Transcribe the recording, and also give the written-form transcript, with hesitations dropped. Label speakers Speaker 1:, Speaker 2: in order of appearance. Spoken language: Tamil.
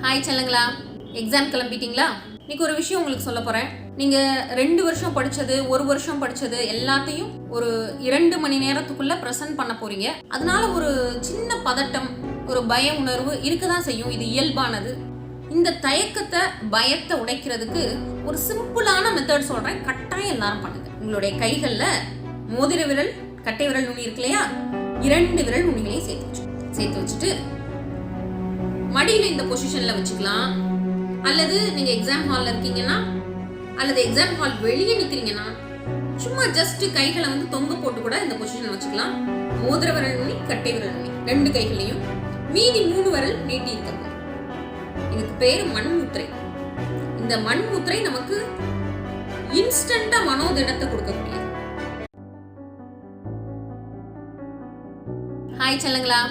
Speaker 1: Hi செல்லுங்களா, exam கிளம்பிட்டீங்களா? இன்னைக்கு ஒரு விஷயம் உங்களுக்கு சொல்ல போறேன். நீங்க 2 வருஷம் படிச்சது, 1 வருஷம் படிச்சது எல்லாத்தையும் ஒரு 2 மணி நேரத்துக்குள்ள பிரசன்ட் பண்ண போறீங்க. அதனால ஒரு சின்ன பதட்டம், ஒரு பய உணர்வு இருக்கதான் செய்யும். இது இயல்பானது. இந்த தயக்கத்தை, பயத்தை உடைக்கிறதுக்கு ஒரு சிம்பிளான மெத்தட் சொல்றேன். கட்டாயம் எல்லாரும் பண்ணுங்க. உங்களுடைய கைகள்ல மோதிர விரல், கட்டை விரல் நுனி இருக்கு இல்லையா, 2 விரல் நுனிகளையும் சேர்த்து வச்சுட்டு மடியில இந்த பொசிஷன்ல வச்சுக்கலாம். அல்லது நீங்க எக்ஸாம் ஹால்ல இருக்கீங்கன்னா, அல்லது எக்ஸாம் ஹால் வெளியே நிக்கிறீங்கன்னா, சும்மா ஜஸ்ட் கைகளை தொங்க போட்டு கூட இந்த பொசிஷன் வச்சுக்கலாம். மோதிர விரல் நுனி, கட்டை விரல் நுனி 2 கைகளையும், மீதி 3 விரல் நீட்டி இருக்கணும். இதுக்கு பேரு மண் முத்திரை. இந்த மண் முத்திரை நமக்கு இன்ஸ்டன்டா மனோதிடத்தை கொடுக்கக்கூடியது. ஹாய் செல்லுங்களா.